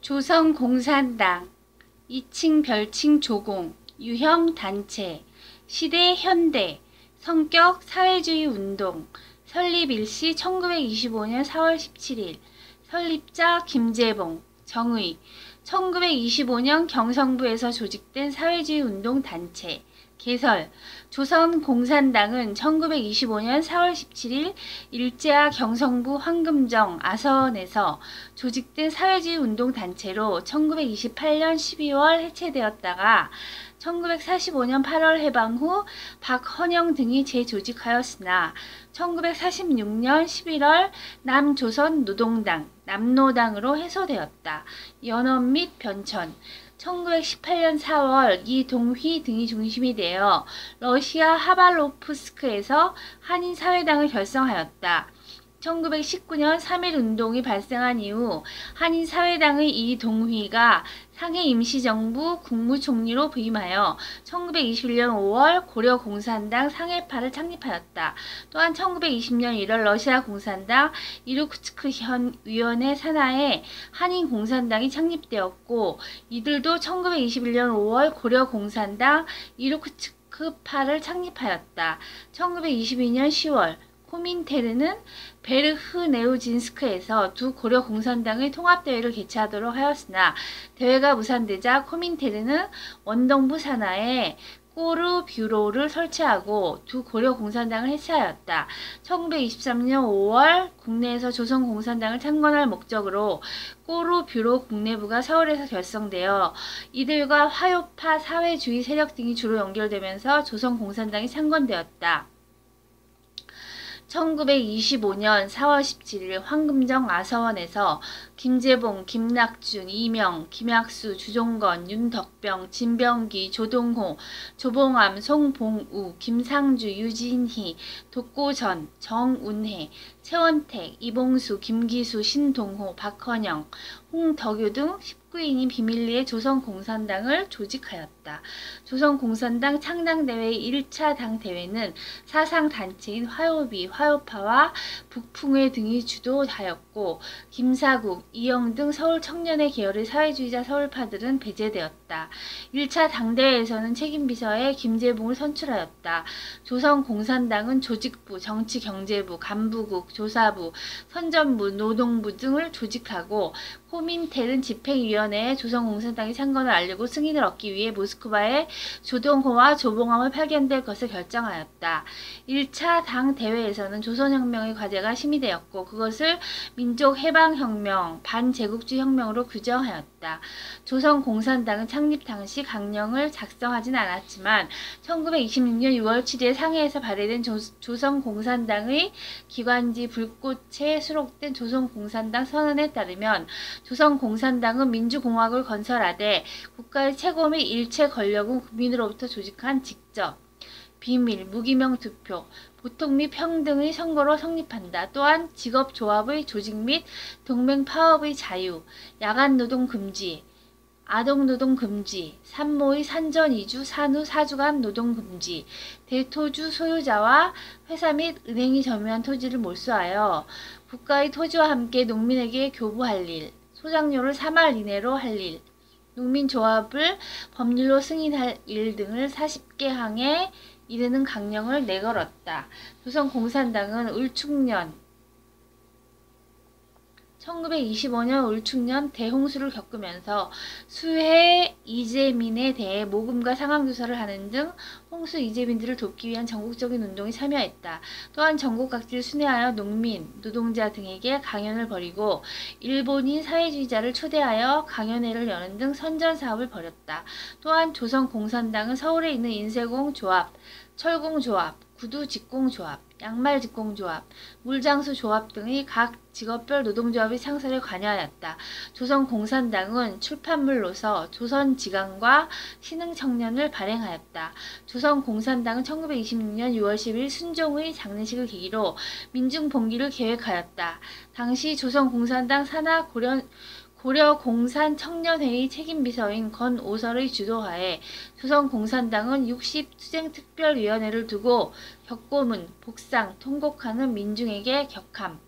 조선공산당 2층 별칭 조공 유형 단체 시대 현대 성격 사회주의 운동 설립 일시 1925년 4월 17일 설립자 김재봉 정의 1925년 경성부에서 조직된 사회주의 운동 단체 개설 조선공산당은 1925년 4월 17일 일제와 경성부 황금정 아서원에서 조직된 사회주의 운동단체로 1928년 12월 해체되었다가 1945년 8월 해방 후 박헌영 등이 재조직하였으나 1946년 11월 남조선노동당 남노당으로 해소되었다. 연원 및 변천 1918년 4월 이동휘 등이 중심이 되어 러시아 하발로프스크에서 한인사회당을 결성하였다. 1919년 3.1운동이 발생한 이후 한인사회당의 이동휘가 상해 임시정부 국무총리로 부임하여 1921년 5월 고려공산당 상해파를 창립하였다. 또한 1920년 1월 러시아 공산당 이루크츠크 위원회 산하에 한인공산당이 창립되었고 이들도 1921년 5월 고려공산당 이루크츠크파를 창립하였다. 1922년 10월 코민테르는 베르흐네우진스크에서 두 고려 공산당의 통합대회를 개최하도록 하였으나 대회가 무산되자 코민테르는 원동부 산하에 꼬르 뷰로를 설치하고 두 고려 공산당을 해체하였다. 1923년 5월 국내에서 조선공산당을 창건할 목적으로 꼬르 뷰로 국내부가 서울에서 결성되어 이들과 화요파 사회주의 세력 등이 주로 연결되면서 조선공산당이 창건되었다. 1925년 4월 17일 황금정 아서원에서 김재봉, 김낙준, 이명, 김학수, 주종건, 윤덕병, 진병기, 조동호, 조봉암, 송봉우, 김상주, 유진희, 독고전, 정운혜, 최원택, 이봉수, 김기수, 신동호, 박헌영, 홍덕유 등 19인이 비밀리에 조선공산당을 조직하였다. 조선공산당 창당대회 1차 당대회는 사상단체인 화요비, 화요파와 북풍회 등이 주도하였고 김사국, 이영 등 서울 청년의 계열의 사회주의자 서울파들은 배제되었다. 1차 당대회에서는 책임비서에 김재봉을 선출하였다. 조선공산당은 조직부, 정치경제부, 간부국, 조사부, 선전부, 노동부 등을 조직하고 코민텔은 집행위원회에 조선공산당의 창건을 알리고 승인을 얻기 위해 모스크바에 조동호와 조봉암을 파견될 것을 결정하였다. 1차 당 대회에서는 조선혁명의 과제가 심의되었고 그것을 민족해방혁명, 반제국주의 혁명으로 규정하였다. 조선공산당은 창립 당시 강령을 작성하진 않았지만 1926년 6월 7일 상해에서 발의된 조선공산당의 기관지 불꽃에 수록된 조선공산당 선언에 따르면 조선공산당은 민주공화국을 건설하되 국가의 최고 및 일체 권력은 국민으로부터 조직한 직접, 비밀, 무기명 투표, 보통 및 평등의 선거로 성립한다. 또한 직업조합의 조직 및 동맹 파업의 자유, 야간노동 금지, 아동노동 금지, 산모의 산전 이주, 산후 사주간 노동 금지, 대토주 소유자와 회사 및 은행이 점유한 토지를 몰수하여 국가의 토지와 함께 농민에게 교부할 일, 소장료를 3할 이내로 할 일, 농민조합을 법률로 승인할 일 등을 40개 항에 이르는 강령을 내걸었다. 조선공산당은 울축년 1925년 울축년 대홍수를 겪으면서 수해 이재민에 대해 모금과 상황조사를 하는 등 홍수 이재민들을 돕기 위한 전국적인 운동에 참여했다. 또한 전국 각지를 순회하여 농민, 노동자 등에게 강연을 벌이고 일본인 사회주의자를 초대하여 강연회를 여는 등 선전사업을 벌였다. 또한 조선공산당은 서울에 있는 인쇄공조합, 철공조합, 구두직공조합, 양말직공조합, 물장수조합 등의 각 직업별 노동조합의 창설에 관여하였다. 조선공산당은 출판물로서 조선지강과 신흥청년을 발행하였다. 조선공산당은 1926년 6월 10일 순종의 장례식을 계기로 민중봉기를 계획하였다. 당시 조선공산당 산하 고려공산청년회의 책임비서인 권오설의 주도하에 조선공산당은 60투쟁특별위원회를 두고 격고문, 복상, 통곡하는 민중에게 격함,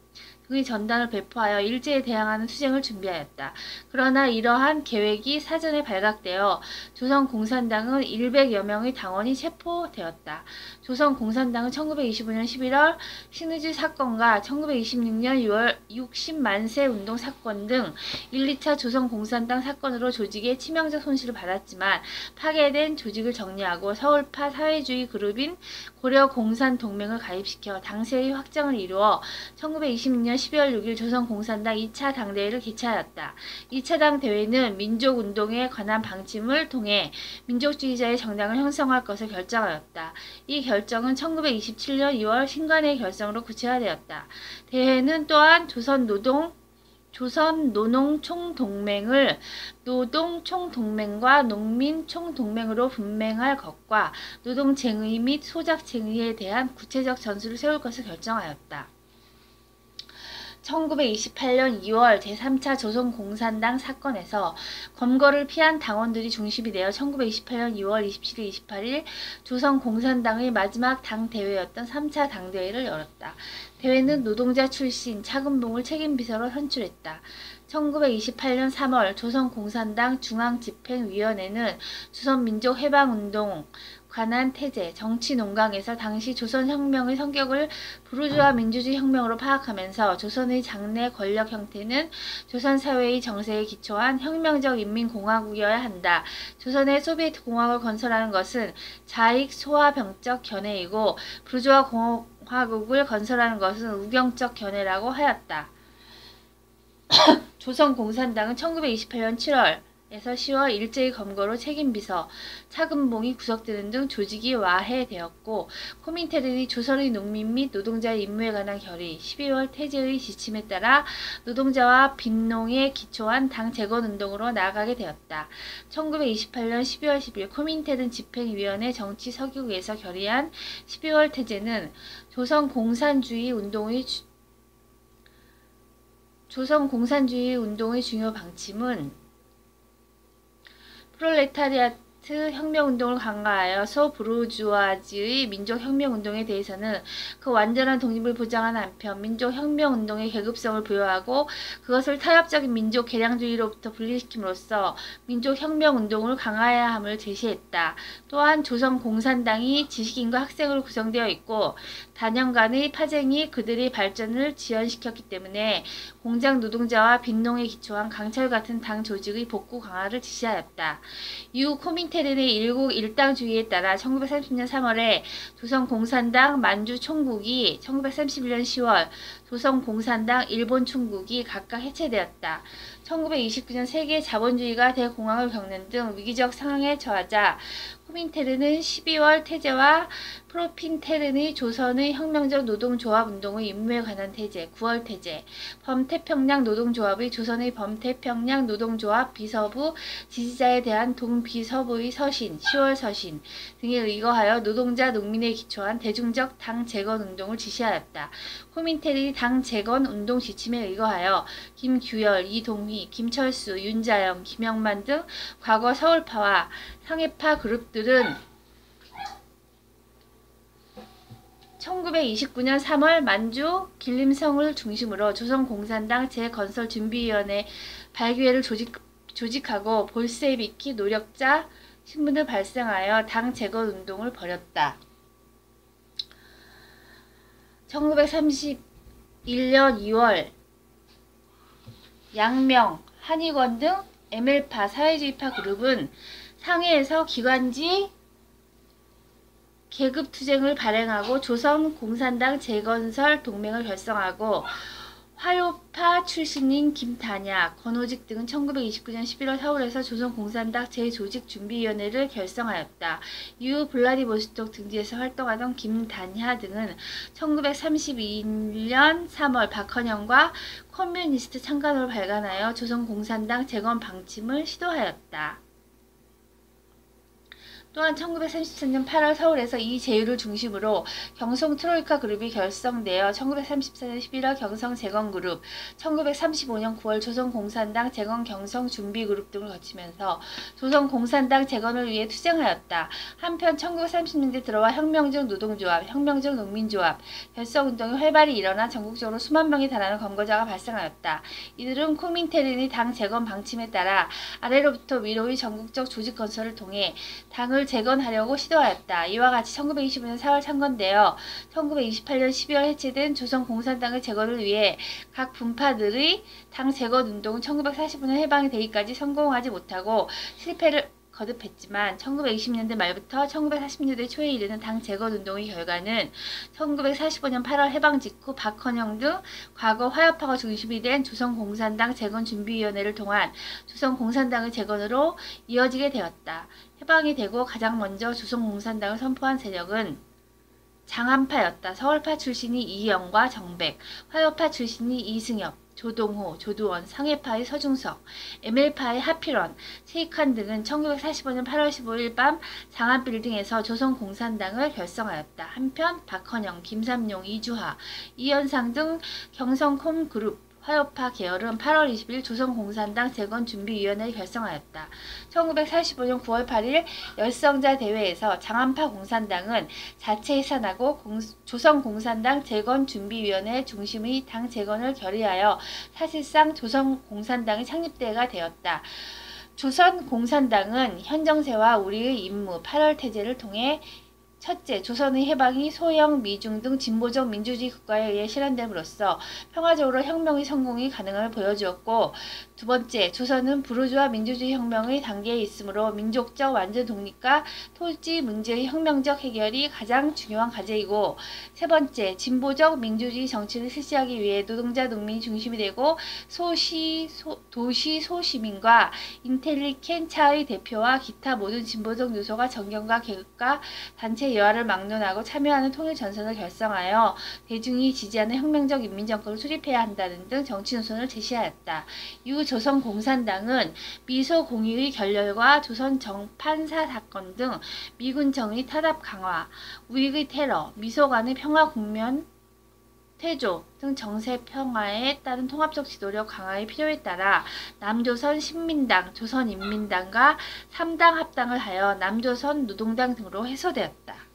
등의 전단을 배포하여 일제에 대항하는 투쟁을 준비하였다. 그러나 이러한 계획이 사전에 발각되어 조선공산당은 100여 명의 당원이 체포되었다. 조선공산당은 1925년 11월 신의주 사건과 1926년 6월 60만세 운동 사건 등 1, 2차 조선공산당 사건으로 조직에 치명적 손실을 받았지만 파괴된 조직을 정리하고 서울파 사회주의 그룹인 고려공산동맹을 가입시켜 당세의 확장을 이루어 1926년 12월 6일 조선공산당 2차 당대회를 개최하였다. 2차 당대회는 민족운동에 관한 방침을 통해 민족주의자의 정당을 형성할 것을 결정하였다. 이 결정은 1927년 2월 신관의 결정으로 구체화되었다. 대회는 또한 조선노농총동맹을 노동총동맹과 농민총동맹으로 분맹할 것과 노동쟁의 및 소작쟁의에 대한 구체적 전술을 세울 것을 결정하였다. 1928년 2월 제3차 조선공산당 사건에서 검거를 피한 당원들이 중심이 되어 1928년 2월 27일, 28일 조선공산당의 마지막 당대회였던 3차 당대회를 열었다. 대회는 노동자 출신 차금봉을 책임비서로 선출했다. 1928년 3월 조선공산당 중앙집행위원회는 조선민족해방운동 관한 태제, 정치논강에서 당시 조선혁명의 성격을 부르주아 민주주의 혁명으로 파악하면서 조선의 장래 권력 형태는 조선사회의 정세에 기초한 혁명적 인민공화국이어야 한다. 조선의 소비에트 공화국을 건설하는 것은 자익 소화병적 견해이고 부르주아 공화국을 건설하는 것은 우경적 견해라고 하였다. 조선공산당은 1928년 7월 에서 10월 일제의 검거로 책임비서, 차금봉이 구속되는 등 조직이 와해되었고 코민테른이 조선의 농민 및 노동자의 임무에 관한 결의, 12월 태제의 지침에 따라 노동자와 빈농에 기초한 당 재건운동으로 나아가게 되었다. 1928년 12월 10일 코민테른 집행위원회 정치서기국에서 결의한 12월 태제는 조선공산주의 운동의 중요 방침은 프롤레타리아트 혁명운동을 강화하여 소부르주아지의 민족혁명운동에 대해서는 그 완전한 독립을 보장하는 한편 민족혁명운동의 계급성을 부여하고 그것을 타협적인 민족 개량주의로부터 분리시킴으로써 민족혁명운동을 강화해야 함을 제시했다. 또한 조선공산당이 지식인과 학생으로 구성되어 있고 단연간의 파쟁이 그들의 발전을 지연시켰기 때문에 공장 노동자와 빈농에 기초한 강철 같은 당 조직의 복구 강화를 지시하였다. 이후 코민테른의 일국 일당주의에 따라 1930년 3월에 조선공산당 만주 총국이 1931년 10월 조선공산당 일본 총국이 각각 해체되었다. 1929년 세계 자본주의가 대공황을 겪는 등 위기적 상황에 처하자 코민테른은 12월 태제와 프로핀테른의 조선의 혁명적 노동조합운동의 임무에 관한 태제, 9월 태제, 범태평양 노동조합의 조선의 범태평양 노동조합 비서부 지지자에 대한 동비서부의 서신, 10월 서신 등에 의거하여 노동자 농민에 기초한 대중적 당 재건운동을 지시하였다. 코민테른이 당 재건운동 지침에 의거하여 김규열, 이동휘, 김철수, 윤자영, 김영만 등 과거 서울파와 상해파 그룹들은 1929년 3월 만주 길림성을 중심으로 조선공산당 재건설준비위원회 발기회를 조직하고 볼세비키 노력자 신문을 발행하여 당 재건운동을 벌였다. 1931년 2월 양명, 한의권 등 ML파 사회주의파 그룹은 상해에서 기관지 계급투쟁을 발행하고 조선공산당 재건설 동맹을 결성하고 화요파 출신인 김단야, 권오직 등은 1929년 11월 서울에서 조선공산당 재조직준비위원회를 결성하였다. 이후 블라디보스톡 등지에서 활동하던 김단야 등은 1932년 3월 박헌영과 커뮤니스트 창간호를 발간하여 조선공산당 재건 방침을 시도하였다. 또한 1934년 8월 서울에서 이 제휴를 중심으로 경성 트로이카 그룹이 결성되어 1934년 11월 경성 재건그룹, 1935년 9월 조선공산당 재건 경성 준비그룹 등을 거치면서 조선공산당 재건을 위해 투쟁하였다. 한편 1930년대 들어와 혁명적 노동조합, 혁명적 농민조합, 결성운동이 활발히 일어나 전국적으로 수만 명에 달하는 검거자가 발생하였다. 이들은 코민테른의 당 재건 방침에 따라 아래로부터 위로의 전국적 조직 건설을 통해 당을 재건하려고 시도하였다. 이와 같이 1925년 4월 창건되어 1928년 12월 해체된 조선공산당의 재건을 위해 각 분파들의 당 재건 운동은 1945년 해방이 되기까지 성공하지 못하고 실패를 거듭했지만 1920년대 말부터 1940년대 초에 이르는 당 재건 운동의 결과는 1945년 8월 해방 직후 박헌영 등 과거 화협파가 중심이 된 조선공산당 재건준비위원회를 통한 조선공산당의 재건으로 이어지게 되었다. 해방이 되고 가장 먼저 조선공산당을 선포한 세력은 장안파였다. 서울파 출신이 이영과 정백, 화요파 출신이 이승엽, 조동호, 조두원, 상해파의 서중석, ML파의 하필원, 세익환 등은 1945년 8월 15일 밤 장안빌딩에서 조선공산당을 결성하였다. 한편 박헌영, 김삼용, 이주하, 이현상 등 경성콤그룹 화요파 계열은 8월 20일 조선공산당 재건준비위원회를 결성하였다. 1945년 9월 8일 열성자 대회에서 장안파 공산당은 자체 해산하고 조선공산당 재건준비위원회 중심의 당 재건을 결의하여 사실상 조선공산당이 창립대회가 되었다. 조선공산당은 현 정세와 우리의 임무 8월 태제를 통해 첫째, 조선의 해방이 소형, 미중 등 진보적 민주주의 국가에 의해 실현됨으로써 평화적으로 혁명의 성공이 가능함을 보여주었고, 두 번째, 조선은 부르주아 민주주의 혁명의 단계에 있으므로 민족적 완전 독립과 토지 문제의 혁명적 해결이 가장 중요한 과제이고, 세 번째, 진보적 민주주의 정치를 실시하기 위해 노동자 농민이 중심이 되고 도시 소시민과 인텔리켄차의 대표와 기타 모든 진보적 요소가 정경과 계급과 단체 여하를 막론하고 참여하는 통일전선을 결성하여 대중이 지지하는 혁명적 인민정권을 수립해야 한다는 등 정치 노선을 제시하였다. 이후 조선공산당은 미소공의의 결렬과 조선 정판사 사건 등 미군 정의 타압 강화, 우익의 테러, 미소 간의 평화 국면 태조 등 정세 평화에 따른 통합적 지도력 강화의 필요에 따라 남조선 신민당, 조선인민당과 3당 합당을 하여 남조선 노동당 등으로 해소되었다.